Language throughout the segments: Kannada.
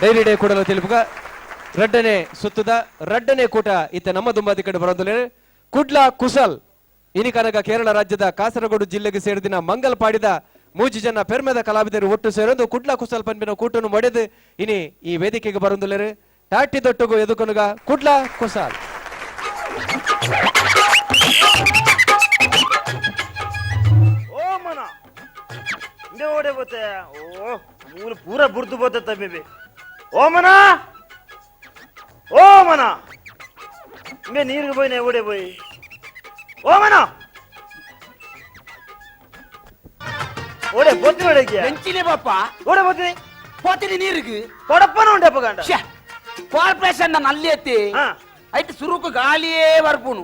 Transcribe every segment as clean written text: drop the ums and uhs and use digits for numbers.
ಡೈರಿ ಡೇ ಕೂಡಲು తెలుపుగా ರಡ್ಡನೆ ಸುತ್ತದ ರಡ್ಡನೆ ಕೂಟ ಇತ್ತ ನಮ್ಮ ದುಂಬಾದಿ ಕಡೆ ಬರೋದಿಲ್ಲ. ಕುಡ್ಲಾ ಕುಸಲ್ ಇನಿ ಕನಗ ಕೇರಳ ರಾಜ್ಯದ ಕಾಸರಗೋಡು ಜಿಲ್ಲೆಗೆ ಸೇರಿದಿನ ಮಂಗಲ್ ಪಾಡಿದ ಮೂಜಿ ಜನ ಪೆರ್ಮೆದ ಕಲಾವಿದರು ಒಟ್ಟು ಸೇರೊಂದು ಕುಡ್ಲಾ ಕುಸಲ್ ಪನ್ಪಿನ ಕೂಟನ್ನು ಮೊಡೆದು ಇನಿ ಈ ವೇದಿಕೆಗೆ ಬರೋದಿಲ್ಲ. ಟಾಟಿ ದೊಟ್ಟುಗು ಎದುಕೊನುಗ ಕುಡ್ಲಾ ಕುಸಲ್ ओडे बोते ओ मूल पूरा बुर्दू बोते तबे बे ओ मना मैं नीर के बोई ने ओडे बोई ओ मना ओडे बोते ओडे क्या ಎಂಚಿನೆ ಪಾಪ ओडे बोते పోతిని నీరుకు పొడప్పన ఉండే పగండ కార్పొరేషన్ ನಲ್ಲಿ ಎತ್ತಿ ಐಟ್ ಸುರುಕು ಗಾಳಿಯೇ ಬರ್ಪುನು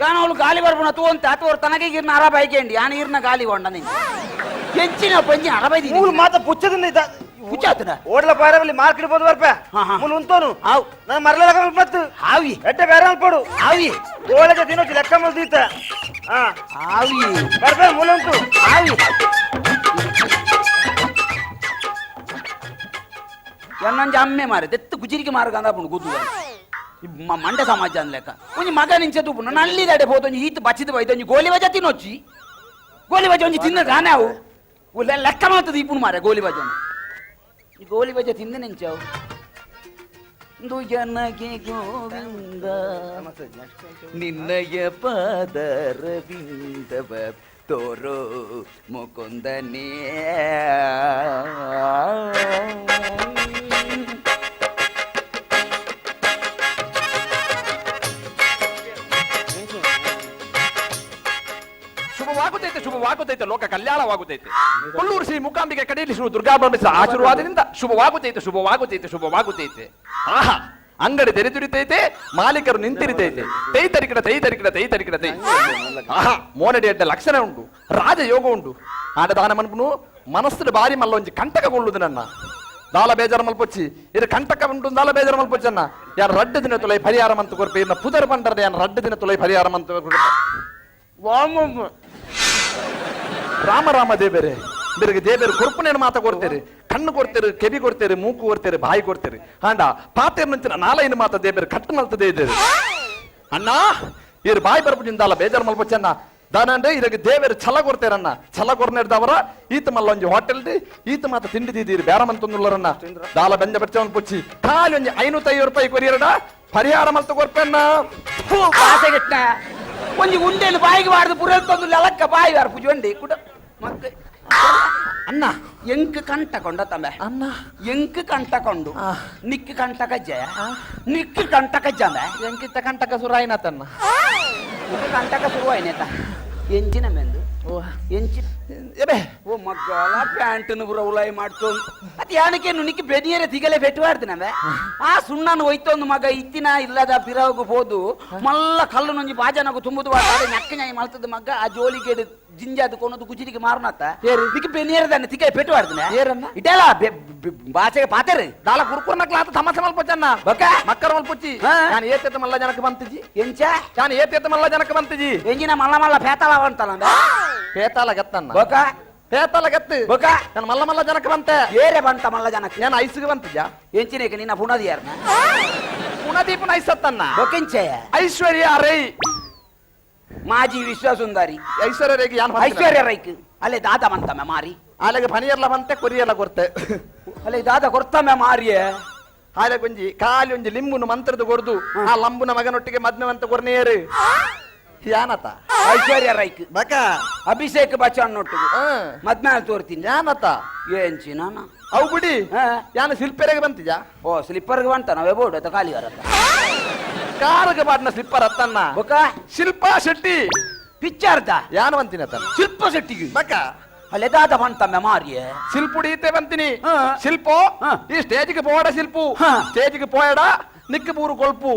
ಯಾನವಳು ಗಾಳಿ ಬರ್ಪುನ ತೋಂತ ಅಥವಾ ತನಗೆ ಗಿರ್ನ ಅರಬೈಕೇಂಡಿ ಯಾನ ಇರ್ನ ಗಾಳಿ ಹೊಂಡನಿ ಎಂಚಿನ ಪಂಜಿ ಅರಬೈದಿ ಮೂಲ ಮಾತ ಪುಚ್ಚದಿಂದ ಇದ್ದ ಪುಚ್ಚಾತನ ಓಡ್ಲ ಪಾರಬಲಿ ಮಾರ್ಕೆಟ್ ಬೋದು ಬರ್ಪೆ ಮೂಲ ಉಂತೋನು ಆವ್ ನಾನು ಮರಲ ಲಗ ಮತ್ತು ಆವಿ ಎಟ್ಟೆ ಬೇರೆ ಪಡು ಆವಿ ಓಳಗೆ ದಿನಕ್ಕೆ ಲೆಕ್ಕ ಮಲ್ದೀತ ಆವಿ ಬರ್ಪೆ ಮೂಲ ಉಂಟು ಆವಿ ಎನ್ನಂಜ ಅಮ್ಮೆ ಮಾರೆ ದೆತ್ತು ಗುಜಿರಿಗೆ ಮಾರ್ಗಂದ ಪುಣು ಗುದ್ದು ಮಂಡೆ ಸಮಾಜ ಅನ್ಲೆಕ್ಕ ಒಂಜಿ ಮಗ ನಿಂಚೆ ತೂಪುನ ನಲ್ಲಿದಾಡೆ ಹೋದೊಂಜಿ ಈತ್ ಬಚ್ಚಿದ ಬೈದೊಂಜಿ ಗೋಲಿ ಬಜ ತಿನ್ನೊಚ್ಚಿ ಗೋಲಿ ಬಜ ಒಂಜಿ ತಿನ್ನ ಗಾನೆ ಅವು ಲೆಕ್ಕ ಮಾಡ್ತದೆ ಇಪ್ಪುನು ಮಾರೆ ಗೋಲಿ ಬಜ ಈ ಗೋಲಿ ಬಜ ತಿಂದ ನಿಂಚಾವು ಜನಗೆ ಗೋವಿಂದ ನಿನ್ನಯ ಪಾದರವಿಂದವ ತೋರೋ ಮುಕುಂದನೇ ಶುಭವಾಗುತ್ತೈತೆ ಲೋಕ ಕಲ್ಯಾಣವಾಗುತ್ತೈತೆ ಕೊಲ್ಲೂರು ಶ್ರೀ ಮೂಕಾಂಬಿಕೆ ಕಡೆಯಲ್ಲಿ ಶ್ರೀ ದುರ್ಗಾ ಪರಮೇಶ್ವರ ಆಶೀರ್ವಾದದಿಂದ ಶುಭವಾಗುತ್ತೈತೆ ಆಹಾ ಅಂಗಡಿ ತೆರೆದುರಿತೈತೆ ಮಾಲೀಕರು ನಿಂತಿರಿತೈತೆ ತೈ ಆಹಾ ಮೋನಡಿ ಅಡ್ಡ ಲಕ್ಷಣ ಉಂಟು ರಾಜಯೋಗ ಉಂಟು ಆಡದಾನ ಮನ್ಪುನು ಮನಸ್ಸು ಬಾರಿ ಮಲ್ಲ ಒಂಜಿ ಕಂಟಕಗೊಳ್ಳುದು ನನ್ನ ದಾಲ ಬೇಜಾರ ಮಲ್ಪೊಚ್ಚಿ ಇದು ಕಂಟಕ ಉಂಟು ದಾಲ ಬೇಜಾರ ಮಲ್ಪೊಚ್ಚನ್ನ ಯಾರು ರಡ್ಡು ದಿನ ತುಲೈ ಪರಿಹಾರ ಮಂತು ಕೊರ್ಪೆ ಇನ್ನ ಪುದರ್ ಬಂಡರ ಯಾರು ರಡ್ಡು ದಿನ ತುಲೈ ಪರಿಹಾರ ಮಂತು ರಾಮ ದೇವರೇ ಬೇರೆ ದೇವರು ಕೊರ್ಪುನೇನು ಮಾತ ಕೊಡ್ತೇರಿ ಕಣ್ಣು ಕೊಡ್ತೇರಿ ಕೆವಿ ಕೊಡ್ತೇರಿ ಮೂಕು ಕೊಡ್ತೇರಿ ಬಾಯಿ ಕೊಡ್ತೇರಿ ಹಾಂಡ ಪಾತೆ ಮುಂಚಿನ ನಾಲೈನು ಮಾತ ದೇವರು ಕಟ್ಟು ಮಲ್ತದೆ ಇದ್ದೇವೆ ಅಣ್ಣ ಇವ್ರು ಬಾಯಿ ಬರ್ಬಿಟ್ಟಿಂದಲ್ಲ ಬೇಜಾರು ಮಲ್ಪಚ್ಚನ್ನ ದಾನಂದ್ರೆ ಇದಕ್ಕೆ ದೇವರು ಛಲ ಕೊಡ್ತೇರನ್ನ ಛಲ ಕೊರ್ನೇಡ್ದವರ ಈತ ಮಲ್ಲ ಒಂಜಿ ಹೋಟೆಲ್ ಈತ ಮಾತ ತಿಂಡಿದ್ದೀರಿ ಬೇರೆ ಮಂತೊಂದುಲ್ಲರನ್ನ ದಾಲ ಬೆಂಜ ಬಚ್ಚವನ್ ಪುಚ್ಚಿ ಖಾಲಿ ಒಂಜಿ 550 ರೂಪಾಯಿ ಕೊರಿಯರಡ ಪರಿಹಾರ ಮಲ್ತ ಕೊರ್ಪೆನ್ನ ಕಾಸೆಗೆಟ್ಟ ಒಂಜಿ ಉಂಡೆಲು ಬಾಯಿಗೆ ಬಾಡ್ದು ಪುರಲ್ ತಂದು ಲಲಕ್ಕ ಬಾಯಿ ಬಾರ ಪುಜೊಂಡಿ ಕುಡ ಮಕ್ಕ ಅಣ್ಣ ಎಂಕ್ ಕಂಟ ಕೊಂಡ ತಮ್ಮೆ ಅಣ್ಣ ಎಂಕ್ ಕಂಟ ಕೊಂಡು ನಿಕ್ ಕಂಟ ಕಜ್ಜಯ ನಿಕ್ ಕಂಟ ಕಜ್ಜಂಬೆ ಎಂಕಿತ್ತ ಕಂಟಕ ಸುರಾಯಿನತನ್ನ ಕಂಟಕ ಶುರುವಾಯಿನೇತ ಎಂಚಿನ ಮೆಂದು ಎಂಚಿ ಎಬೆ ಓ ಮಗ್ಗಲ ಪ್ಯಾಂಟನ್ನು ಪುರ ಉಲಾಯಿ ಮಾಡ್ತು ಅದು ಯಾನಕ್ಕೇನು ನಿಕ್ಕೆ ಬೆನಿಯರೆ ತಿಗಲೆ ಬೆಟ್ಟುವಾಡ್ತೀನವೆ ಆ ಸುಣ್ಣನು ಹೋಯ್ತೊಂದು ಮಗ ಇತ್ತಿನ ಇಲ್ಲದ ಪಿರಗು ಹೋದು ಮಲ್ಲ ಕಲ್ಲು ನೊಂಜಿ ಬಾಜನಗು ತುಂಬುದು ನೆಕ್ಕ ನ್ಯಾಯ ಮಲ್ತದ ಮಗ ಆ ಜೋಲಿಗೆ ಜಿಂಜಾದ ಕೊನದು ಗುಜಿರಿಗೆ ಮಾರುನತ್ತ ನಿಕ್ಕೆ ಬೆನಿಯರದನ್ನ ತಿಗಲೆ ಬೆಟ್ಟುವಾಡ್ತೀನಿ ಇಟೆಲ್ಲ ಬಾಚೆಗೆ ಪಾತೆರೆ ದಾಲ ಕುರ್ಕುರ್ನ ಕ್ಲಾತ ತಮಾಷೆ ಮಲ್ಪೊಚ್ಚನ್ನ ಬಕ ಮಕ್ಕರ ಮಲ್ಪೊಚ್ಚಿ ನಾನು ಏತೆತ ಮಲ್ಲ ಜನಕ್ಕೆ ಬಂತಿಜಿ ಎಂಚ ನಾನು ಏತೆತ ಮಲ್ಲ ಜನಕ್ಕೆ ಬಂತಿಜಿ ಎಂಜಿನ ಮಲ್ಲ ಮಲ್ಲ ಪೇತಾಳ ಅಂತಲ್ಲ ಪೇತಾಳ ಗತ್ತನ್ನ ಬಕ ಪೇತಾಳ ಗತ್ತು ಬಕ ನಾನು ಮಲ್ಲ ಮಲ್ಲ ಜನಕ್ಕೆ ಬಂತೆ ಏರೆ ಬಂತ ಮಲ್ಲ ಜನಕ್ಕೆ ನಾನು ಐಸಿಗೆ ಬಂತಿಜ ಎಂಚಿನೇಕ ನಿನ್ನ ಪುಣದಿ ಯಾರನ ಪುಣದಿ ಪುಣ ಐಸತ್ತನ್ನ ಬಕೆಂಚೆ ಐಶ್ವರ್ಯ ರೈ ಮಾಜಿ ವಿಶ್ವಸುಂದರಿ ಐಶ್ವರ್ಯ ರೈಗೆ ಯಾನ್ ಐಶ್ವರ್ಯ ರೈಕ್ ಅಲ್ಲೇ ದಾದ ಬಂತಮ್ಮ ಮಾರಿ ಅಲ್ಲಿಗೆ ಪನಿಯರ್ಲ ಬಂತೆ ಕೊರಿಯರ್ಲ ಕೊರ್ತೆ ಅಲ್ಲೇ ದಾದ ಕೊರ್ತಮ್ಮ ಮಾರಿಯೇ ಹಾಲೆ ಗೊಂಜಿ ಖಾಲಿ ಒಂಜಿ ಲಿಂಬುನು ಮಂತ್ರದ ಕೊರ್ದು ಆ ಲಂಬುನ ಮಗನೊಟ್ಟಿಗೆ ಮದ್ನವಂತ ಕೊರ್ನೇರು ಯಾನತ ಐಶ್ವರ್ಯ ರೈಕ್ ಬಕ ಅಭಿಷೇಕ್ ಬಚ್ಚನ್ ನೊಟ್ಟಿಗೆ ಮದ್ಮೇಲೆ ತೋರ್ತೀನಿ ಯಾನತ ಏಂಚಿ ನಾನ ಅವು ಬಿಡಿ ಯಾನ ಶಿಲ್ಪರಿಗೆ ಬಂತಿಜ ಓ ಸ್ಲಿಪ್ಪರ್ಗೆ ಬಂತ ನಾವೇ ಬೋರ್ಡ್ ಅತ್ತ ಖಾಲಿ ಬರತ್ತ ಕಾರ್ಗೆ ಬಾಡ್ನ ಸ್ಲಿಪ್ಪರ್ ಅತ್ತನ್ನ ಬಕ ಶಿಲ್ಪಾ ಶೆಟ್ಟಿ ಪಿಕ್ಚರ್ದ ಯಾನ ಬಂತೀನಿ ಅತ್ತ ಶಿಲ್ಪ ಶೆಟ್ಟಿಗೆ ಬಕ ಅಲ್ಲೇ ದಾದ ಬಂತಮ್ಮ ಮಾರಿಯೇ ಶಿಲ್ಪುಡೀತೆ ಬಂತೀನಿ ಶಿಲ್ಪು ಈ ಸ್ಟೇಜ್ಗೆ ಪೋಡ ಶಿಲ್ಪು ಸ್ಟೇಜ್ಗೆ ಪೋಯಡ ನಿಕ್ಕ ಮೂರು ಕೊಳ್ಪು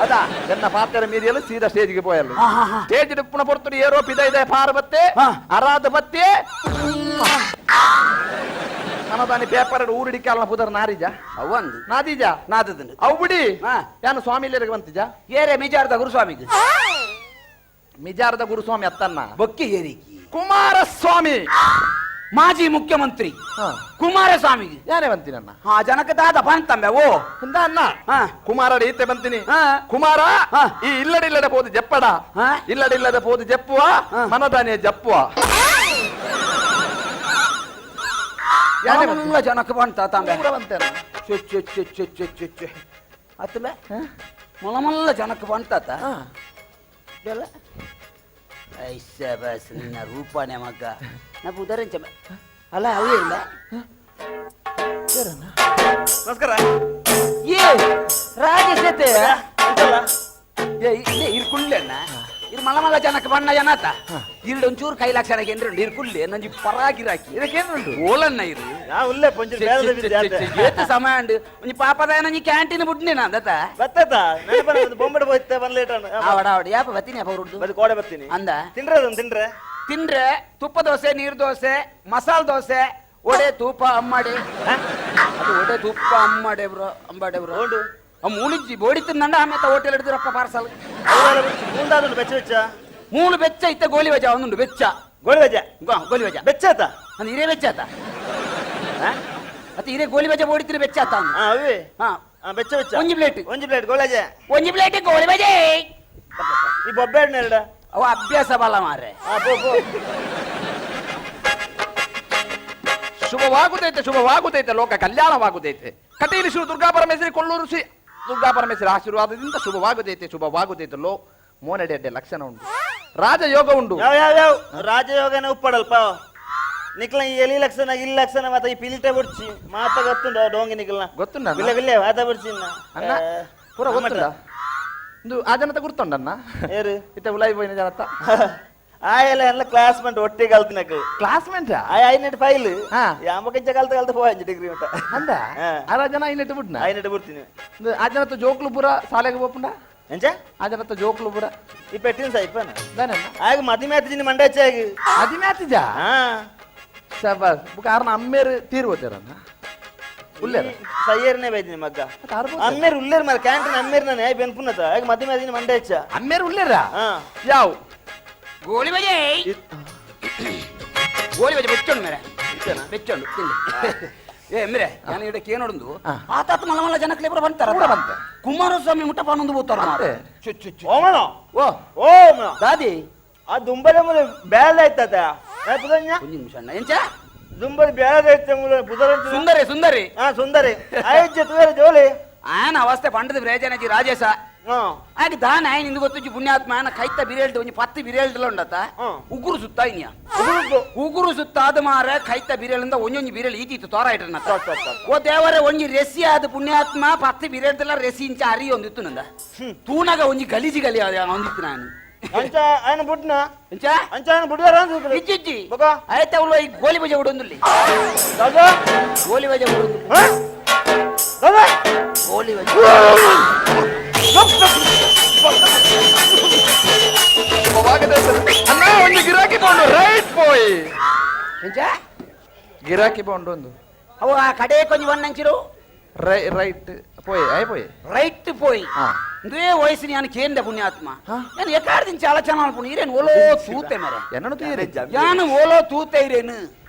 ಅದಾ ಎನ್ನ ಪಾತ್ರ ಮೀರಿಯಲು ಸೀದಾ ಸ್ಟೇಜ್ಗೆ ಪೋಯಲ್ಲ ಸ್ಟೇಜ್ ಪುಣ ಪೊರ್ತುಡು ಏರೋ ಪಿದ ಇದೆ ಪಾರ ಬತ್ತೆ ಅರಾದ ಬತ್ತೆ ನನ್ನದಾನಿ ಪೇಪರ್ ಊರಿಡಿಕೆ ಅಲ್ಲ ಪುದರ್ ನಾರಿಜ ಅವಂದು ನಾದೀಜ ನಾದದನು ಅವು ಬಿಡಿ ಯಾನು ಸ್ವಾಮಿಲಿಯರಿಗೆ ಬಂತಿಜ ಏರೆ ಮಿಜಾರ್ದ ಗುರುಸ್ವಾಮಿಗೆ ಮಿಜಾರ್ದ ಗುರುಸ್ವಾಮಿ ಅತ್ತನ್ನ ಬೊಕ್ಕೆ ಏರಿಕಿ ಕುಮಾರಸ್ವಾಮಿ ಮಾಜಿ ಮುಖ್ಯಮಂತ್ರಿ ಕುಮಾರಸ್ವಾಮಿಗೆ ಯಾರೇ ಬಂತೀನಣ್ಣ ಹಾ ಜನಕ್ಕೆ ದಾದ ಬಂತಂಬೆ ಓ ಎಂತ ಅಣ್ಣ ಹಾ. ಕುಮಾರ ಈತೆ ಬಂತೀನಿ ಹಾ. ಕುಮಾರ ಹಾ. ಈ ಇಲ್ಲಡಿಲ್ಲದೆ ಪೋದು ಜಪ್ಪಡ ಹಾ. ಇಲ್ಲಡಿಲ್ಲದೆ ಪೋದು ಜಪ್ಪುವ ಹಾ. ಮನದಾನಿಯ ಜಪ್ಪುವ ಯಾರೇ ಎಲ್ಲ ಜನಕ್ಕೆ ಬಂತ ತಂಬೆ ಬಂತೇನ ಅತ್ತಲೆ ಮಲ್ಲ ಜನಕ್ಕೆ ಬಂತಾತ ಇದೆಲ್ಲ ಐಸ ಬಸ್ ನಿನ್ನ ರೂಪನೇ ಮಗ್ಗ ನಾ ಉದರಂಚ ಅಲ್ಲ ಅವೇ ಇಲ್ಲ ನಮಸ್ಕಾರ ಏ ರಾಜೇಶತೆ ಎಂತಲ್ಲ? ಇರ್ಕುಳ್ಳೆಣ್ಣ ಇರ್ ಮಲ ಮಲ ಜನಕ್ಕೆ ಬಣ್ಣ ಜನಾತ ಇರ್ಡು ಒಂಚೂರು ಕೈಲಾಕ್ಷಣಕ್ಕೆ ಏನ್ರಿ ಇರ್ಕುಳ್ಳೆ ನಂಜಿ ಪರಾಗಿರಾಕಿ ಇದಕ್ಕೇನುಂಟು ಓಲನ್ನ ಇರು ನಾ ಉಲ್ಲೆ ಪಂಚ ಬೇರೆ ವಿದ್ಯಾರ್ಥಿ ಏತ ಸಮಯ ಉಂಡು ಒಂಜಿ ಪಾಪದ ನಂಜಿ ಕ್ಯಾಂಟೀನ್ ಬಿಡ್ನೇನ ದತ್ತ ಬತ್ತದ ನೆನಪನ ಬೊಂಬಡ ಹೋಯ್ತೆ ಬಂದ್ಲೇಟ ಆವಡ ಆವಡ ಯಾಪ ಬತ್ತೀನಿ ಅಪ್ಪ ಅವ್ರದ್ದು ಬದು ಕೋಡೆ ಬತ್ತೀನಿ ಅಂದ ತಿನ್ರೆ ಅದನ್ನ ತಿನ್ರೆ ತಿಂದ್ರೆ ತುಪ್ಪ ದೋಸೆ ನೀರ್ ದೋಸೆ ಮಸಾಲ ದೋಸೆ ಒಡೆ ತೂಪ ಅಮ್ಮಾಡಿ ಅದು ಒಡೆ ತುಪ್ಪ ಅಮ್ಮಾಡೆ ಬ್ರೋ ಅಂಬಾಡೆ ಬ್ರೋ ಉಂಡು ಮೂಳಿಜ್ಜಿ ಬೋಡಿ ತಿನ್ನಂಡ ಆಮೇಲೆ ಹೋಟೆಲ್ ಹಿಡಿದ್ರಪ್ಪ ಪಾರ್ಸಲ್ ಮುಂದಾದ್ರು ಬೆಚ್ಚ ಬೆಚ್ಚ ಮೂಳು ಬೆಚ್ಚ ಇತ್ತ ಗೋಲಿ ವಜ ಒಂದುಂಡು ಬೆಚ್ಚ ಗೋಳಿ ಬಜ್ಜ ಗೋಲಿ ವಜ ಬೆಚ್ಚ ಆತ ಅಂದ್ರೆ ಹಿರೇ ಬೆಚ್ಚ ಆತ ಮತ್ತೆ ಹಿರೇ ಗೋಲಿ ವಜ ಬೋಡಿತಿರಿ ಬೆಚ್ಚ ಆತ ಅಂದು ಹಾ ಅವಿ ಹಾ ಬೆಚ್ಚ ಬೆಚ್ಚ ಒಂಜಿ ಪ್ಲೇಟ್ ಒಂಜಿ ಪ್ಲೇಟ್ ಗೋಳಜ ಒಂಜಿ ಪ್ಲೇಟ್ ಗೋಲಿ ವಜೆ ಈ ಬೊಬ್ಬೆಡ್ ನೆರಡ ಅವ ಅಭ್ಯಾಸ ಬಲ ಮಾರೆ ಹಾ ಪೋ ಪೋ ಶುಭವಾಗುತ್ತೈತೆ ಲೋಕ ಕಲ್ಯಾಣವಾಗುತ್ತೈತೆ ಕಟೀಲಿ ಶ್ರೀ ದುರ್ಗಾ ಪರಮೇಶ್ವರಿ ಕೊಲ್ಲೂರು ಶ್ರೀ ದುರ್ಗಾ ಪರಮೇಶ್ವರಿ ಆಶೀರ್ವಾದದಿಂದ ಶುಭವಾಗುತ್ತೈತೆ ಲೋ ಮೋನಡೆ ಅಡ್ಡೆ ಲಕ್ಷಣ ಉಂಟು ರಾಜಯೋಗ ಉಂಟು ಯಾವ ಯಾವ ಯಾವ ರಾಜಯೋಗನ ಉಪ್ಪಡಲ್ಪ ನಿಕ್ಲ ಈ ಎಲಿ ಲಕ್ಷಣ ಇಲ್ಲಿ ಲಕ್ಷಣ ಮತ್ತೆ ಈ ಪಿಲಿಟೆ ಬಿಡ್ಚಿ ಮಾತ ಗೊತ್ತುಂಡು ಡೋಂಗಿ ನಿಕ್ಲ ಗೊತ್ತುಂಡ ಬಿಲ್ಲೆ ಬಿಲ್ಲೆ ಮಾತ ಬಿಡ್ಚಿ ಅಣ್ಣ ಪೂರ ಗೊತ್ತುಂಡ ಇದು ಆ ಜನತ ಗುರ್ತುಂಡಣ್ಣ ಏರು ಇತ್ತ ಉಲಾಯಿ ಹೋಯಿನ ಜನತ ಆಯಲ್ಲ ಎಲ್ಲ ಕ್ಲಾಸ್ಮೇಟ್ ಒಟ್ಟಿಗೆ ಕಲ್ತಿನಕ್ ಕ್ಲಾಸ್ಮೇಟ್ ಆಯ ಐನೆಟ್ ಫೈಲ್ ಹಾ. ಯಾಮ ಕಂಚ ಕಲ್ತ ಹೋಗಿ ಡಿಗ್ರಿ ಉಂಟ ಅಂದ ಹಾ. ಆ ಜನ ಇಲ್ಲಿಟ್ಟು ಬಿಡ್ನ ಐನೆಟ್ ಬಿಡ್ತೀನಿ ಆ ಜನತ ಜೋಕ್ಲು ಪೂರ ಶಾಲೆಗೆ ಹೋಗ್ಪುಂಡ ಎಂಚ ಆ ಜನತ ಜೋಕ್ಲು ಪೂರ ಈ ಪೆಟ್ಟಿನ ಸಾಯಿಪನ ದಾನಣ್ಣ ಆಗ ಮದಿ ಮ್ಯಾತಿಜಿನಿ ಮಂಡಾಚಾಗಿ అది మ్యాతిజా ಹಾ ಶಬಾಸ್ ಕಾರಣ ಅಮ್ಮೇರು ತೀರ್ಬೋತಾರಣ್ಣ ಉಲ್ಲೇರ ಸಯ್ಯರ್ನೇ ಬೈದಿನಿ ಮಗ್ಗ ಅರ್ಬೋದು ಅಮ್ಮೇರ್ ಉಲ್ಲೇರ್ ಮಾರ ಕ್ಯಾಂಟೀನ್ ಅಮ್ಮೇರ್ ನಾನು ಬೆನ್ಪುನತ ಆಗ ಮದಿ ಮ್ಯಾತಿಜಿನಿ ಮಂಡಾಚ ಅಮ್ಮೇರು ಉಲ್ಲೇರ ಹಾ ಯಾವ ಗೋಲಿ ವಜೆ ಗೋಲಿ ವಜೆ ಬೆಚ್ಚೊಂಡು ಮೇರೆ ಬೆಚ್ಚೊಂಡು ತಿನ್ನಿ ಏ ಮೇರೆ ನಾನು ഇവിടെ ಕೇನೋಡು ಆತಾತ ಮಲ ಮಲ ಜನಕ್ಕೆ ಲೇಬರ್ ಬಂತಾರ ಕೂಡ ಬಂತೆ. ಕುಮಾರಸ್ವಾಮಿ ಮುಟ್ಟ ಪಾನೊಂದು ಬೋತಾರ ಮತ್ತೆ? ಓಮಣ ಓ ಓಮಣ ದಾದಿ ಆ ದುಂಬಲೆ ಮುಲೆ ಬ್ಯಾಲ್ ಆಯ್ತದ ಪುದನ್ಯ ಒಂದು ನಿಮಿಷ ಅಣ್ಣ ಎಂಚ ದುಂಬಲೆ ಬ್ಯಾಲ್ ಆಯ್ತ ಮುಲೆ ಪುದರಂತ ಸುಂದರಿ ಸುಂದರಿ ಹಾ ಸುಂದರಿ ಆಯ್ತು ತುವೇರ ಜೋಲಿ ಆಯನ ಅವಸ್ಥೆ ಪಂಡದ ಬ್ರೇಜನಜಿ ರಾಜೇಶ ಹಾ ಆಗ ದಾನ ಆಯ್ನ ಇಂದು ಗೊತ್ತು ಪುಣ್ಯಾತ್ಮ ಆಯನ ಕೈತ ಬಿರೇಲ್ಟ್ ಒಂಜಿ 10 ಬಿರೇಲ್ಟ್ ಉಂಡತ ಹ್ಮ್. ಉಗುರು ಸುತ್ತ ಇನ್ಯ ಉಗುರು ಸುತ್ತ ಆದ ಮಾರ ಕೈತ ಬಿರೇಲಿಂದ ಒಂಜೊಂಜಿ ಬಿರೇಲ್ ಈತಿತ್ತು ತೋರ ಇಟ್ರನ ಓ ದೇವರೇ ಒಂಜಿ ರೆಸಿ ಆದ ಪುಣ್ಯಾತ್ಮ 10 ಬಿರೇಲ್ದಲ್ಲ ರೆಸಿ ಇಂಚ ಅರಿ ಒಂದಿತ್ತು ನಂದ ತೂನಾಗ ಒಂಜಿ ಗಲೀಜಿ ಗಲಿ ಒಂದಿತ್ತು ನಾನು ಅಂಚ ఆయన ಬುಡ್ನ ಎಂಚ ಅಂಚ ఆయన ಬುಡ್ದಾರ ಅಂತ ಇಜ್ಜಿಜ್ಜಿ ಬಗ ಆಯ್ತ ಅವಳು ಈ ಗೋಲಿ ಬಜೆ ಉಡೊಂದುಲ್ಲಿ ದಾದಾ ಗೋಲಿ ಬಜೆ ಉಡೊಂದು ಹಾ ದಾದಾ ಗೋಲಿ ಬಜೆ ಅಣ್ಣ ಒಂದು ಗಿರಾಕಿ ಬೋಂಡು ರೈಟ್ ಪೋಯ್ ಎಂಚ ಗಿರಾಕಿ ಬೋಂಡು ಒಂದು ಅವ ಆ ಕಡೆ ಕೊಂಚ ಒನ್ನಂಚಿರು ರೈಟ್ ಪೋಯ್ ಆಯ್ ಪೋಯ್ ರೈಟ್ పోయి ఆ. ఇందే వయసు నేను కేంద్ర పుణ్యాత్మ ఆ. నేను ఎక్కడ నుంచి చాలా ఛానల్ పుణ్య ఇరేను ఓలో తూతే మరే ಎನ್ನನು ತೀರಿ ಯಾನು ಓಲೋ ತೂತೆ ಇರೇನು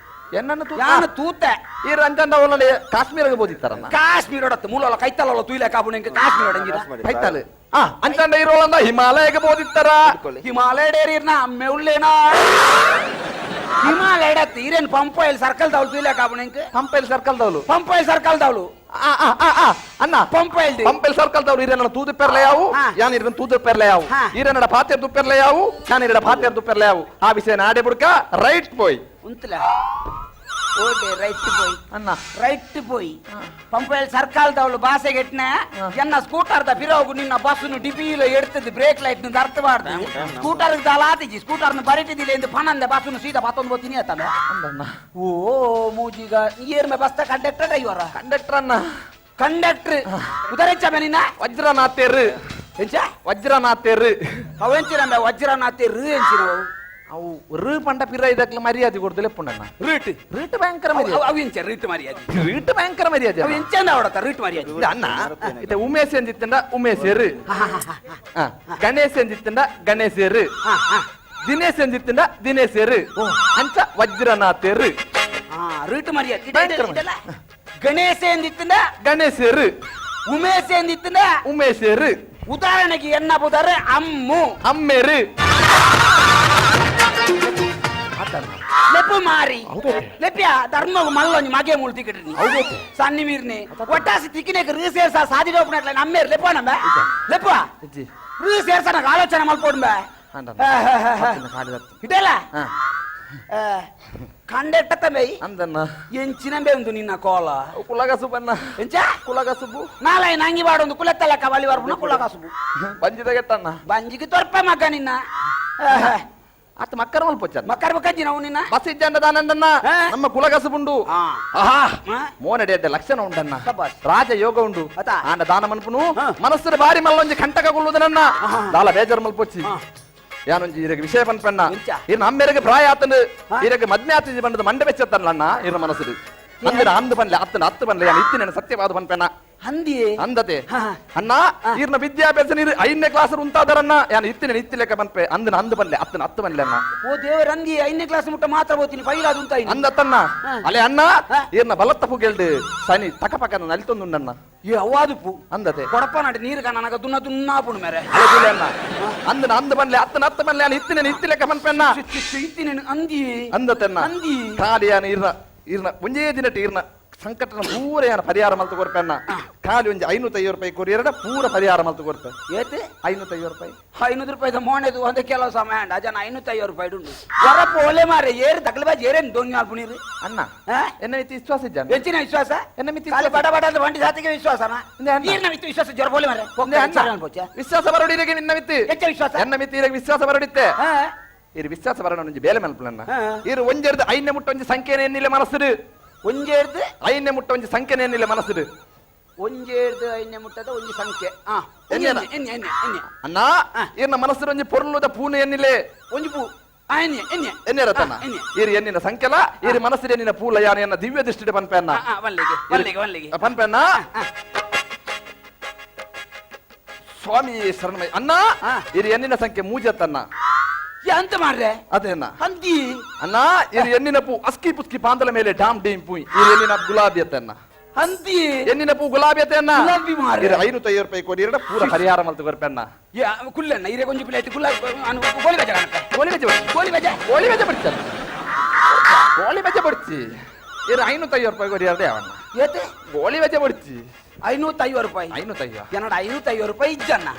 ಎನ್ನನು ತೂ ಯಾನು ತೂತೆ ಈ ರಂಜಂಡ ಒಳ್ಳೆ ಕಾಶ್ಮೀರಗೆ ಬೋದಿತ್ತಾರಣ್ಣ ಕಾಶ್ಮೀರ ಒಡತ್ತು ಮೂಲಲ ಕೈತಲಲ್ಲ ತೂಯಿಲೆ ಕಾಪುಣ ಕಾಶ್ಮೀರ ಒಡಂಗಿರ ಆಯ್ತಲ್ಲ ಅಂಚಂಡ ಇರೋಳಂದ ಹಿಮಾಲಯಗೆ ಬೋದಿತ್ತಾರ ಹಿಮಾಲಯ ಡೇರಿರ್ನ ಮೆউಳ್ಳೇನಾ ಹಿಮಾಲಯ ಡತ್ತು ಇರೇನು ಪಂಪಾಯಿಲ್ ಸರ್ಕಲ್ ದವಳು ತೂಯಿಲೆ ಕಾಪುಣ ಪಂಪೈಲ್ ಸರ್ಕಲ್ ದವಲು ಪಂಪಾಯಿಲ್ ಸರ್ಕಲ್ ದವಳು ಅಣ್ಣ ಪಂಪಾಯಿಲ್ ಪಂಪೈಲ್ ಸರ್ಕಲ್ ದವಲು ಇರೇನ ತೂದು ಪೆರ್ಲೆ ಯಾವು ಹಾ. ಯಾನ್ ಇರನ್ ತೂದು ಪೆರ್ಲೆ ಯಾವು ಹಾ. ಇರೇನಡ ಪಾತ್ಯ ದುಪ್ಪೆರ್ಲೆ ಯಾವು ನಾನು ಇರಡ ಪಾತ್ಯ ದುಪ್ಪೆರ್ಲೆ ಯಾವು ಆ ವಿಷಯ ನಾಡೆ ಬುಡ್ಕ ರೈಟ್ ಪೋಯ್ ಉಂತಲ ಓಕೆ ರೈಟ್ పోయి ಅಣ್ಣ ರೈಟ್ పోయి పంపేల్ సర్కాల్ దవలు బాసెగెట్న ఎన్న స్కూటర్ ద పిరోగు నిన్న బస్సును డిపిలో ఎడుతది బ్రేక్ లైట్ ను దర్తవాడు స్కూటర్ కి దలాతిజి స్కూటర్ ను బరిటి దిలేంది పనంద బస్సును సీదా పతొంದು పోతిని అతను ಅಂದಣ್ಣ ಓ ಮೂಜಿಗ ಇಯರ್ ಮೇ ಬಸ್ತ ಕಂಡಕ್ಟರ್ ಡ್ರೈವರ ಕಂಡಕ್ಟರ್ ಅಣ್ಣ ಕಂಡಕ್ಟರ್ ಉದರೆಚ್ಚ ಬೆನಿನ ವಜ್ರನಾಥೇರು ಎಂಚ ವಜ್ರನಾಥೇರು ಅವೆಂಚಿನ ವಜ್ರನಾಥೆ ರು ಎಂಚಿನವು ಅವು ರು ಪಂಡ ಪಿರ ಇದಕ್ಕೆ ಮರ್ಯಾದೆ ಕೊಡ್ತಲೆ ಪುಂಡಣ್ಣ ರೀಟ್ ರೀಟ್ ಭಯಂಕರ ಮರ್ಯಾದೆ ಅವು ಎಂಚ ರೀಟ್ ಮರ್ಯಾದೆ ರೀಟ್ ಭಯಂಕರ ಮರ್ಯಾದೆ ಅವು ಎಂಚಂದ ಅವಡತ ರೀಟ್ ಮರ್ಯಾದೆ ಇದು ಅಣ್ಣ ಇತ್ತೆ ಉಮೇಶ್ ಎಂದಿತ್ತಂಡ ಉಮೇಶರು ಗಣೇಶ್ ಎಂದಿತ್ತಂಡ ಗಣೇಶರು ದಿನೇಶ್ ಎಂದಿತ್ತಂಡ ದಿನೇಶರು ಅಂಚ ವಜ್ರನಾಥೇರು ರೀಟು ಮರಿಯ ಭಯಂಕರ ಗಣೇಶ ಎಂದಿತ್ತಂದ ಗಣೇಶರು ಉಮೇಶ ಎಂದಿತ್ತಂದ ಉಮೇಶರು ಉದಾಹರಣೆಗೆ ಎನ್ನ ಬುದರೆ ಅಮ್ಮು ಅಮ್ಮೇರು ಲೆಪ್ಪು ಮಾರಿ ಲೆಪ್ಪಿಯ ಧರ್ಮ ಮಲ್ಲೊಂಜಿ ಮಗೆ ಮೂಳು ತಿಕ್ಕಿಟ್ರಿ ಸನ್ನಿ ಮೀರ್ನಿ ಒಟ್ಟಾಸಿ ತಿಕ್ಕಿನೇಕ ರೀ ಸೇರ್ಸ ಸಾದಿ ಹೋಗ್ನಟ್ಲ ನಮ್ಮೇರ್ ಲೆಪ್ಪ ನಮ್ಬ ಲೆಪ್ಪ ರೀ ಸೇರ್ಸ ನಂಗೆ ಆಲೋಚನೆ ಮಲ್ಪೋಡ್ಬ ಇಟಲ್ಲ ಕಂಡೆಟ್ಟ ತಮ್ಮೈ ಅಂದನ್ನ ಎಂಚಿನಂಬೆ ಉಂದು ನಿನ್ನ ಕೋಲ ಕುಲಗಸುಬನ್ನ ಎಂಚ ಕುಲಗಸುಬು ನಾಳೆ ನಂಗಿ ಬಾಡೊಂದು ಕುಲೆತ್ತಲಕ್ಕ ಬಲಿ ಬರ್ಬುನ ಕುಲಗಸುಬು ಬಂಜಿದ ಗೆಟ್ಟನ್ನ ಬಂಜಿಗೆ ತೊರ್ಪ ಮಗ ನಿನ್ನ ಅತ್ತ ಮಕ್ಕರ ಮಲ್ಪೊಚ್ಚ ಮಕ್ಕರ್ ಬಕ್ಕಜ್ಜಿ ನಾವು ನಿನ್ನ ಬಸ್ ಇದ್ದಂದದಾನಂದನ್ನ ನಮ್ಮ ಕುಲಗಸುಬುಂಡು ಆಹಾ ಮೋನಡೆ ಲಕ್ಷಣ ಉಂಡನ್ನ ಶಬ್ಬಾಸ್. ರಾಜ ಯೋಗ ಉಂಡು ಅತ? ಆಂಡ ದಾನ ಮನ್ಪುನು ಮನಸ್ಸು ಬಾರಿ ಮಲ್ಲೊಂಜಿ ಕಂಟಕಗೊಳ್ಳುವುದನ್ನ ದಾಲ ಬೇಜಾರು ಮಲ್ಪೊಚ್ಚಿ ಯಾನೊಂಜಿ ಇರಗೆ ವಿಷಯ ಪನ್ಪೆನ್ನ ಎಂಚ? ಇನ್ನು ಅಮ್ಮೆರಗೆ ಪ್ರಾಯ ಆತನು ಇರಗೆ ಮದ್ಮೆ ಆತಿಜಿ ಬಂಡದ ಮಂಡೆ ಬೆಚ್ಚತ್ತಲ್ಲ ಇರ ಮನಸ್ಸು ಅಂದಿನ ಅಂದು ಬನ್ಲೆ ಅತ್ತನ ಹತ್ತು ಬನ್ಲೆ ಯಾನು ಇತ್ತಿನ ಸತ್ಯವಾದ ಪನ್ಪೆನ್ನ ಹಂದಿ ಅಂದತೆ ಅಣ್ಣ ಇರ್ನ ವಿದ್ಯಾಭ್ಯಾಸ ನೀರು 5ನೇ ಕ್ಲಾಸ್ ಉಂಟಾದರನ್ನ ಯಾನು ಇತ್ತಿನ ಇತ್ತಿಲೆಕ್ಕ ಬನ್ಪೆ ಅಂದಿನ ಅಂದು ಬನ್ಲೆ ಅತ್ತನ ಹತ್ತು ಬನ್ಲೆ ಅಣ್ಣ ಓ ದೇವರ ಹಂದಿ 5ನೇ ಕ್ಲಾಸ್ ಮುಟ್ಟ ಮಾತ್ರ ಓದ್ತೀನಿ ಫೈಲಾದ ಉಂಟ ಅಂದತ್ತನ್ನ ಅಲೆ ಅಣ್ಣ ಇರ್ನ ಬಲತ್ತ ಪುಗೆಲ್ಡು ಸನಿ ತಕಪಕ್ಕ ನಲಿತೊಂದುಂಡಣ್ಣ ಏ ಅವ್ವಾದುಪ್ಪು ಅಂದತೆ ಕೊಡಪ್ಪ ನಡಿ ನೀರು ನನಗ ದುನ್ನ ದುನ್ನಾಪುಣ ಮೇರೆ ಅಲೆ ಅಣ್ಣ ಅಂದನ ಅಂದು ಬನ್ಲೆ ಅತ್ತನ ಹತ್ತು ಬನ್ಲೆ ಯಾನು ಇತ್ತಿನ ಇತ್ತಿಲೆಕ್ಕ ಬನ್ಪೆನ್ನ ಇತ್ತೀನಿ ಅಂದಿ ಅಂದತೆನ್ನ ಅಂದಿ ಕಾಲಿ ಯಾನು ಇರ್ನ ಒಂಜೇ ದಿನಟ್ಟು ಇರ್ನ ಸಂಕಟನ ಪೂರ ಯಾನ ಪರಿಹಾರ ಮಲ್ತು ಕೊರ್ಪೆನ್ನ ಖಾಲಿ ಒಂಜಿ 550 ರೂಪಾಯಿ ಕೊರಿಯರಡ ಪೂರ ಪರಿಹಾರ ಮಲ್ತು ಕೊರ್ಪೆ ಏತೆ 550 ರೂಪಾಯಿ 500 ರೂಪಾಯಿ ಮೋನೆದು ಒಂದೇ ಕೆಲವು ಸಮಯ ಅಂಡ ಜನ 550 ರೂಪಾಯಿ ಉಂಡು ವರಪ್ಪ ಒಲೆ ಮಾರೆ ಏರು ತಗಲ ಬಾಜಿ ಏರೇನು ದೊಂಗಿ ಆಲ್ಪುನೀರು ಅಣ್ಣ ಎನ್ನ ಮಿತಿ ವಿಶ್ವಾಸ ಇದ್ದಾನೆ ಹೆಚ್ಚಿನ ವಿಶ್ವಾಸ ಎನ್ನ ಮಿತಿ ಕಾಲಿ ಬಡ ಬಡ ಅಂತ ಬಂಡಿ ಸಾತಿಗೆ ವಿಶ್ವಾಸನ ನೀರ್ನ ಮಿತಿ ವಿಶ್ವಾಸ ಜ್ವರ ಬೋಲೆ ಮಾರೆ ವಿಶ್ವಾಸ ಬರೋಡಿಗೆ ನಿನ್ನ ಮಿತಿ ಹೆಚ್ಚ ವಿಶ್ವಾಸ ಎನ್ನ ಮಿತಿ ಇರಗೆ ವಿಶ್ವಾಸ ಬರೋಡಿತ್ತೆ ಇರು ವಿಶ್ವಾಸ ಬರೋಣ ಒಂಜಿ ಬೇಲೆ ಮಲ್ಪಲನ್ನ ಇರು ಒಂಜೆರ್ದು 5ನೇ ಮುಟ್ಟ ಒಂಜಿ ಸಂಖ್ಯೆನೇ ಎನ್ನಿಲ್ಲ ಮನಸ್ಸು ಒಂಜೇರ್ದು 5ನೇ ಮುಟ್ಟ ಒಂಜಿ ಸಂಖ್ಯೆನೇ ಎನ್ನಿಲ್ಲ ಮನಸ್ಸು ಒಂಜೇರ್ದು 5ನೇ ಮುಟ್ಟದ ಒಂಜಿ ಸಂಖ್ಯೆ ಅಣ್ಣ ಇರ್ನ ಮನಸ್ಸು ಒಂಜಿ ಪೊರ್ಲುದ ಪೂನೆ ಎನ್ನಿಲೆ ಒಂಜಿ ಪೂ ಎನ್ನಿರತನ ಇರು ಎನ್ನಿನ ಸಂಖ್ಯೆಲ ಇರು ಮನಸ್ಸು ಎನ್ನಿನ ಪೂಲ ಯಾನ ಎನ್ನ ದಿವ್ಯ ದೃಷ್ಟಿಡೆ ಪನ್ಪೆನ್ನ ಪನ್ಪೆನ್ನ ಸ್ವಾಮಿ ಶರಣಮೈ ಅಣ್ಣ ಇರು ಎನ್ನಿನ ಸಂಖ್ಯೆ ಮೂಜತ್ತನ್ನ ಎಂತ ಮಾಡ್ರೆ ಅದೇನ ಹಂದಿ ಅಣ್ಣ ಇರು ಎನ್ನಿನ ಪೂ ಅಸ್ಕಿ ಪುಸ್ಕಿ ಪಾಂದಲ ಮೇಲೆ ಡಾಮ್ ಡೀಮ್ ಪೂಯ್ ಇರು ಎನ್ನಿನ ಗುಲಾಬಿ ಅತ್ತನ್ನ ಹಂದಿ ಎನ್ನಿನ ಪೂ ಗುಲಾಬಿ ಅತ್ತನ್ನ ಗುಲಾಬಿ ಮಾರ್ರೆ. ಇರು 550 ರೂಪಾಯಿ ಕೊಡಿ ಇರಡ ಪೂರ ಪರಿಹಾರ ಮಲ್ತು ಕೊರ್ಪೆನ್ನ ಕುಲ್ಲಣ್ಣ ಇರೆ ಕೊಂಚ ಪ್ಲೇಟ್ ಕುಲ್ಲ ಗೋಲಿ ಬಜ ಗೋಲಿ ಬಜ್ಜೆ ಗೋಲಿ ಬಜ ಗೋಲಿ ಬಜ್ಜೆ ಬಿಡ್ತಾನೆ ಗೋಲಿ ಬಜ್ಜೆ ಬಿಡ್ತಿ ಇರು 550 ರೂಪಾಯಿ ಕೊಡಿ ಎರಡೇ ಅವನ್ನ ಏತೆ ಗೋಲಿ ಬಜ್ಜೆ ಬಿಡ್ತಿ 550 ರೂಪಾಯಿ 550 ಏನಡ 550 ರೂಪಾಯಿ ಇಜ್ಜಣ್ಣ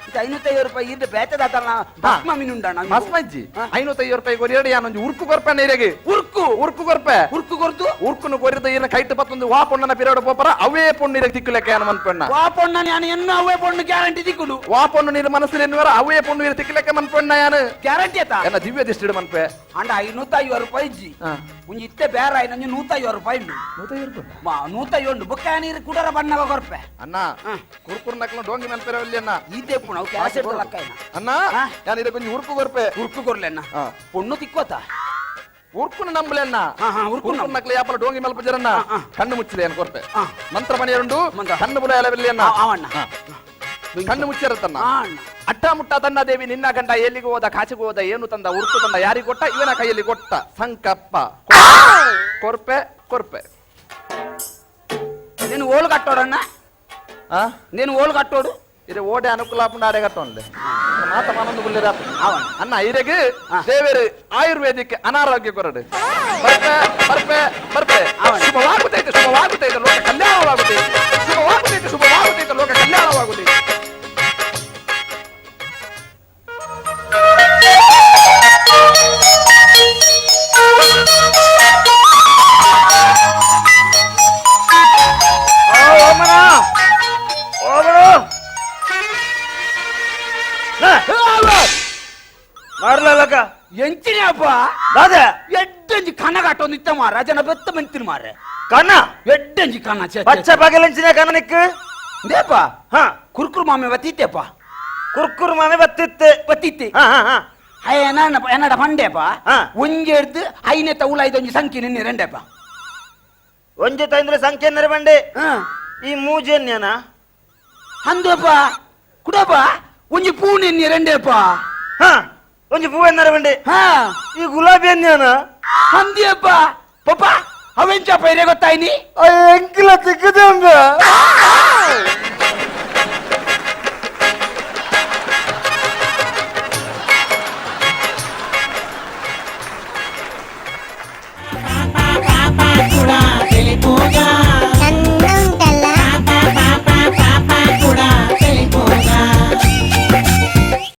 ಇದು 550 ರೂಪಾಯಿ ಇದ್ದ ಬೇತದಾತಲ್ಲ ಭಸ್ಮ ಮೀನುಂಡಣ್ಣ ಮಸ್ಮಜ್ಜಿ 550 ರೂಪಾಯಿ ಕೊರಿ ಎರಡು ಯಾನೊಂದು ಉರ್ಕು ಕೊರ್ಪೆ ನೀರಿಗೆ ಉರ್ಕು ಕೊರ್ಪೆ ಉರ್ಕು ಕೊರ್ದು ಉರ್ಕುನು ಕೊರಿದ ಏನ ಕೈಟ್ ಪತ್ತೊಂದು ವಾ ಪೊಣ್ಣನ ಪಿರಿಯಡ್ ಪೋಪರ ಅವೇ ಪೊಣ್ಣು ಇರಕ್ಕೆ ತಿಕ್ಕಲೆಕ್ಕ ಯಾನ ಮನ್ಪಣ್ಣ ವಾ ಪೊಣ್ಣ ನಾನು ಎನ್ನ ಅವೇ ಪೊಣ್ಣು ಗ್ಯಾರಂಟಿ ತಿಕ್ಕುಡು ವಾ ಪೊಣ್ಣು ನೀರು ಮನಸ್ಸಲ್ಲಿ ಎನ್ನುವರ ಅವೇ ಪೊಣ್ಣು ಇರ ತಿಕ್ಕಲೆಕ್ಕ ಮನ್ಪಣ್ಣ ಯಾನು ಗ್ಯಾರಂಟಿ ಆತ ಎನ್ನ ದಿವ್ಯ ದಿಷ್ಟಿಡು ಮನ್ಪೆ ಅಂಡ 550 ರೂಪಾಯಿ ಇಜ್ಜಿ ಒಂಜಿ ಇತ್ತೆ ಬೇರೆ ನಂಜು 150 ರೂಪಾಯಿ ಉಂಡು 150 ಬುಕ್ಕ ನೀರು ಕುಡರ ಬಣ್ಣವ ಕೊರ್ಪೆ ಅಣ್ಣ ಕುರ್ಕುರ್ ನಕ್ಲ ಡೋಂಗಿ ಮನ್ಪೆರವಲ್ಲಿ ಅಣ್ಣ ಈತೆ ಪುಣ ಅವು ಕ್ಯಾಸೆಟ್ ಲಕ್ಕ ಅಣ್ಣ ಯಾನ ಇರ ಕೊಂಚ ಉರ್ಕು ಕೊರ್ಪೆ ಉರ್ಕು ಕೊರ್ಲೆಣ್ಣ ಪೊಣ್ಣು ತಿಕ್ಕೋತ ಉರ್ಕುನ ನಂಬಲೆ ಅಣ್ಣ ಉರ್ಕು ಉರ್ಕು ನಕ್ಲ ಯಾಪಲ ಡೋಂಗಿ ಮಲ್ಪಜರಣ್ಣ ಕಣ್ಣು ಮುಚ್ಚಲೆ ಅನ್ನ ಕೊರ್ಪೆ ಮಂತ್ರ ಮನೆ ಎರಡು ಮಂತ್ರ. ಕಣ್ಣು ಬುಡ ಎಲವೆಲ್ಲಿ ಅಣ್ಣ ಅವಣ್ಣ ಕಣ್ಣು ಮುಚ್ಚಿರತ್ತನ್ನ ಅಣ್ಣ ಅಟ್ಟ ಮುಟ್ಟ ತನ್ನ ದೇವಿ ನಿನ್ನ ಗಂಡ ಎಲ್ಲಿಗೆ ಹೋದ ಕಾಚಿಗೆ ಹೋದ ಏನು ತಂದ ಉರ್ಕು ತಂದ ಯಾರಿಗೆ ಕೊಟ್ಟ ಇವನ ಕೈಯಲ್ಲಿ ಕೊಟ್ಟ ಸಂಕಪ್ಪ ಕೊರ್ಪೆ ಕೊರ್ಪೆ ನೀನು ಓಲು ಕಟ್ಟೋಡಣ್ಣ ನೀನು ಓಲು ಕಟ್ಟೋಡು ಇದು ಓಡೆ ಅನುಕೂಲ ಆಪುಂಡು ಕಟ್ಟೋನ್ಲೆ ಮಾತ ಮಾನಂದು ಬುಲ್ಲಿರ ಅನ್ನ ಇರೆಗೆ ದೇವೇರು ಆಯುರ್ವೇದಿಕ್ ಅನಾರೋಗ್ಯ ಕೊರಡು ಬರ್ಪೆ ಬರ್ಪೆ ಬರ್ಪೆ ಶುಭವಾಗುತ್ತೈತೆ ಶುಭವಾಗುತ್ತೈತೆ ಲೋಕ ಕಲ್ಯಾಣವಾಗುತ್ತೈತೆ ಶುಭವಾಗುತ್ತೈತೆ ಶುಭವಾಗುತ್ತೈತೆ ಲೋಕ ಕಲ್ಯಾಣವಾಗುತ್ತೈತೆ ಮಾರ್ಲಕ್ಕ ಎಂಚಿನ ಅಪ್ಪ ದಾದ ಎಡ್ಡಂಜಿ ಕಣ್ಣ ಕಟ್ಟೊಂದು ಇತ್ತ ಮಾರ ಜನ ಬೆತ್ತ ಮೆಂತಿನ ಮಾರೆ ಕಣ್ಣ ಎಡ್ಡಂಜಿ ಕಣ್ಣ ಪಚ್ಚ ಪಗಲಂಚಿನ ಕಣ್ಣನಿಕ್ ದೇಪ ಹಾ ಕುರ್ಕುರು ಮಾಮೆ ಬತ್ತಿತ್ತೆಪ್ಪ ಕುರ್ಕುರು ಮನೆ ಬತ್ತಿತ್ತೆ ಬತ್ತಿತ್ತಿ ಹಾ ಹಾ ಹಾ ಎನ್ನಡ ಪಂಡೆಪ್ಪ ಹಾ. ಒಂಜೆಡ್ದು 5ನೇ ತೌಲ ಐದೊಂಜಿ ಸಂಖ್ಯೆ ನಿನ್ನೆ ರೆಂಡೆಪ್ಪ ಒಂಜಿ ತಂದ್ರೆ ಸಂಖ್ಯೆ ಬಂಡೆ ಹಾ ಈ ಮೂಜನ್ಯನ ಅಂದಪ್ಪ ಕುಡಪ್ಪ ಒಂಜಿ ಪೂ ನಿನ್ನೆ ರೆಂಡೆಪ್ಪ ಹಾ ಒಂಜಿ ಹೂವೆನ್ನರ ಬಂಡೆ ಹಾ ಈ ಗುಲಾಬಿ ಅನ್ಯಾನ ಅಂದಿಯಪ್ಪ ಪಪ್ಪ ಅವೆಂಚ ಪೈರೆ ಗೊತ್ತಾಯ್ನಿ ಎಂಕಿಲ ತಿಕ್ಕದೆ ಉಂಡ